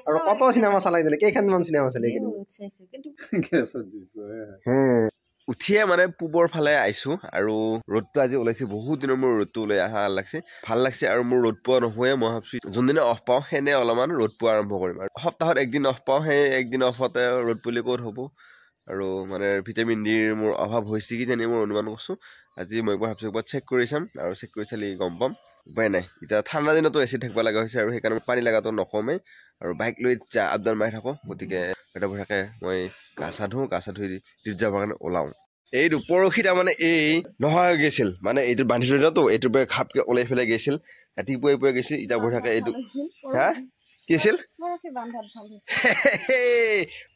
আৰু কত চিনেমা চালাই দিলে কেইখনমান চিনেমা চালে উঠিয়ে মানে পূবৰ ফালে আইছো আৰু ৰ'দটো আজি ওলাইছে বহুত দিনৰ মোৰ ৰ'দটো ওলাই আহা ভাল লাগছে আৰু মোৰ ৰ'দ পোৱা নহয় মই ভাবছো যোনদিনা অফ পাওঁ সেনে অলপমান ৰ'দ পোৱা আৰম্ভ কৰিম আৰু সপ্তাহত একদিন অফ পাওঁ সেই একদিন অফতে ৰ'দ পুলি ক'ত হ'ব আৰু মানে ভিটামিন ডিৰ মোৰ অভাৱ হৈছে কি জানি মই অনুমান কৰিছো আজি মই ভাবছো একবাৰ চেক কৰি চাম আৰু চেক কৰি চালি গম পাম উপায় নাই এতিয়া ঠাণ্ডা দিনতো এচি থাকিব লগা হৈছে আৰু সেইকাৰণে পানী লগাটো নকমে আৰু বাইক লৈ আপডাউন মাৰি থাকো গতিকে এটা বঢ়াকে মই গা চা ধুই টিপ যাবৰ কাৰণে ওলাওঁ এই দুপৰখি তাৰমানে এই নহয় হৈ গৈছিল মানে এইটো বান্ধি থৈ দিলতো এইটোৰ পৰা খাপকে ওলাই পেলাই গৈছিল ৰাতিপুৱাই গৈছিল এতিয়া বঢ়াকে এইটো হা কি আছিল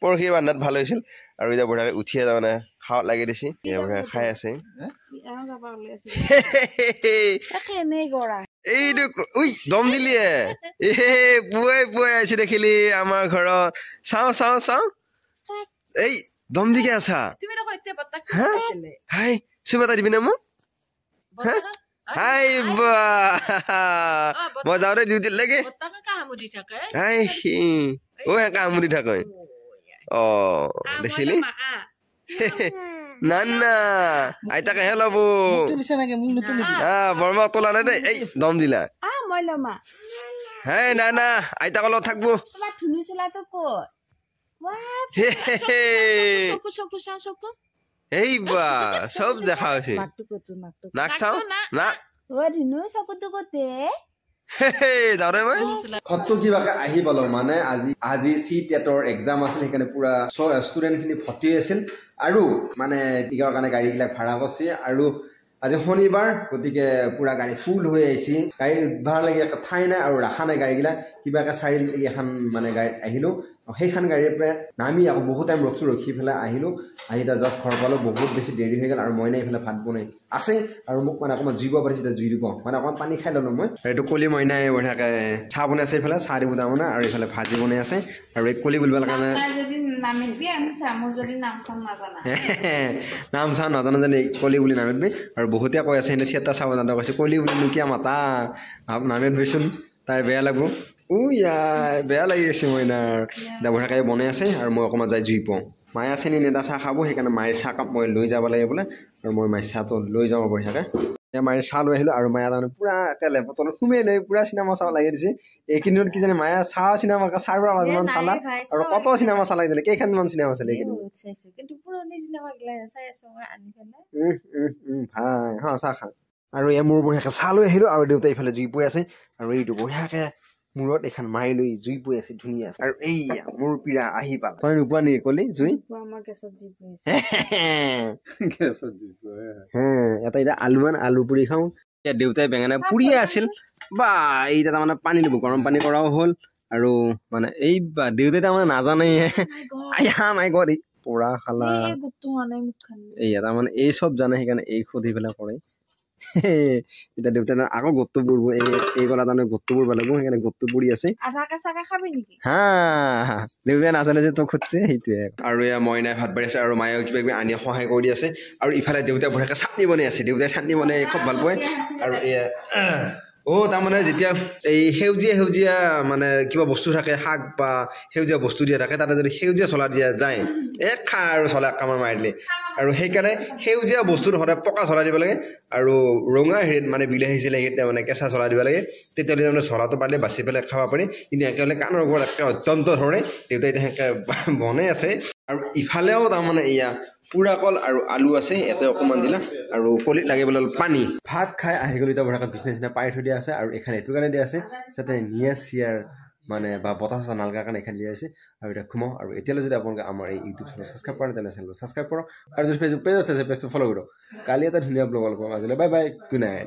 পৰহি বান্ধাত ভাল হৈছিল আৰু এতিয়া বঢ়াকে উঠিয়ে তাৰমানে খাওয়াত লাগি দিছে এতিয়া বঢ়াকে খাই আছে এইটো উই দম দিলিয়ে পুৱাই আহিছে দেখিলি আমাৰ ঘৰত চাওঁ এই দম দিকে আছা হাই চুপ এটা দিবি না মোক হাই মই যাওঁতে ডিউটিত লাগে কামুৰি থাকে দেখিলি না আইতাকে হে ল'ব বৰমা তোলা নাই দেই এই দম দিলা হে না আইতাক লগত থাকবো এই বা সব দেখা হৈছে নাক চাওঁ না যাওঁতে মই খতটো কিবাকে আহি পালো মানে আজি CTET-ৰ এক্সাম আছিল সেইকাৰণে পুৰা ষ্টুডেণ্টখিনি ভৰ্তি আছিল আৰু মানে টিকৰ কাৰণে গাড়ীবিলাক ভাড়া কৰিছে আৰু আজি শনিবাৰ গতিকে পুৰা গাড়ী ফুল হৈ আহিছে গাড়ীৰ ভাড়া লাগি ঠাই নাই আৰু ৰাখা নাই গাড়ীবিলাক কিবাকে চাৰিআলি এখন মানে গাড়ীত আহিলো সেইখন গাড়ীৰ পৰা নামি আকৌ বহুত টাইম ৰখি পেলাই আহিলো আহি তাৰ জাষ্ট ঘৰ পালো বহুত বেছি দেৰি হৈ গ'ল আৰু মই নাই এইফালে ভাত বনাই আছে আৰু মোক মানে অকণমান জুইব পাৰিছে জুই দিব মানে অকণমান পানী খাই ল'লো মই এইটো কলি মইনাই বঢ়িয়াকৈ চাহ বনাই আছে এইফালে চাহ দিব তাৰমানে আৰু এইফালে ভাজি বনাই আছে আৰু এই কলি বুলিবৰ কাৰণে নাম চাহ নাজানো জানি কলি বুলি নামিবি আৰু বহুতে কৈ আছে সিহঁতে থিয়েটাৰ চাব জানো কৈছে কলি বুলি নোকিয়া মাতা নামিবিচোন তাই বেয়া লাগব বেয়া লাগি আছে মইনাৰ বঢ়িয়াকৈ বনাই আছে আৰু মই অকণমান যাই জুই পাওঁ মায়ে আছে নি নেতা চাহ খাব সেইকাৰণে মায়ে চাহ কাপ মই লৈ যাব লাগে বোলে আৰু মই মায়ে চাহটো লৈ যাওঁ বঢ়িয়াকৈ মায়ে চাহ লৈ আহিলোঁ আৰু মায়ে তাৰমানে পুৰা একেলে বটলত সোমাই লৈ পুৰা চিনেমা চাব লাগি দিছে এইকেইদিনত কিজানি মায়ে চাহ চিনেমা 4-5মান চালা আৰু কত চিনেমা চালাই দিলে কেইখনমান চিনেমা চালে ভাই হা চাহ খা আৰু এই মোৰ বঢ়িয়াকৈ চাহ লৈ আহিলোঁ আৰু দেউতাই ইফালে জুই পৰি আছে আৰু এইটো বঢ়িয়াকৈ মূৰত এখন মাৰি লৈ জুই পৰি আছে ধুনীয়া আৰু এইয়া মোৰ পীড়া আহি পাল তই নোপোৱা নেকি কলি জুই এটা এতিয়া আলু পুৰি খাওঁ এতিয়া দেউতাই বেঙেনা পুৰিয়ে আছিল বা এতিয়া তাৰমানে পানী দিব গৰম পানী কৰাও হ'ল আৰু মানে এই বা দেউতাই তাৰমানে নাজানে মাই গড এই পোৰা খালা এইয়া তাৰমানে এই চব জানে সেইকাৰণে এই সুধি পেলাই কৰে এতিয়া দেউতাই আকৌ গোটটো পুৰিব এই গলা তাৰমানে গোটটো পুৰিব লাগিব সেইকাৰণে গোটটো পুৰি আছে হা দেউতাই নাজানে যে তোক খুঁজছে সেইটোৱে আৰু এয়া মইনাই ভাত বাঢ়ি আছে আৰু মায়েও কিবা কিবি আনি সহায় কৰি দি আছে আৰু ইফালে দেউতাই বঢ়িয়াকৈ চাটনি বনাই আছে দেউতাই চাটনি বনাই খুব ভাল পায় আৰু এয়া তাৰমানে যেতিয়া এই সেউজীয়া মানে কিবা বস্তু থাকে শাক বা সেউজীয়া বস্তু দিয়া থাকে তাতে যদি সেউজীয়া চলা দিয়া যায় খা আৰু চলা কামৰ মাৰি দিলে আৰু সেইকাৰণে সেউজীয়া বস্তুটো সদায় পকা চলা দিব লাগে আৰু ৰঙা হেৰিত মানে বিলাহী চিলাহী মানে কেঁচা চলা দিব লাগে তেতিয়াহ'লে তাৰমানে চলাটো পাৰিলে বাচি পেলাই খাব পাৰি কিন্তু একেবাৰে কাণৰ ওপৰত অত্যন্ত ধৰণে দেউতাই তেনেকৈ বনাই আছে আৰু ইফালেও তাৰমানে এয়া পুৰা কল আৰু আলু আছে ইয়াতে অকণমান দিলা আৰু কলিত লাগিবলৈ পানী ভাত খাই আহি গ'ল এতিয়া বঢ়াকৈ বিচনা পাৰি থৈ দিয়া আছে আৰু এইখন এইটো কাৰণে দিয়া আছে যাতে নিয়াজ চিয়াৰ মানে বা বতাহ চতাহ নালগাৰ কাৰণে এইখন দিয়া আছে আৰু এতিয়া ঘুমাওঁ আৰু এতিয়ালৈ যদি আপোনালোকে আমাৰ এই ইউটিউব চেনেল ছাবস্ক্ৰাইব কৰে তেনে চেনেলটো ছাবস্ক্ৰাইব কৰক আৰু যদি ফেচবুক পেজ আছে পেজটো ফ'ল' কৰক কালি এটা ধুনীয়া ব্লগ লগ পাম আজিলৈ বাই বাই গুড নাইট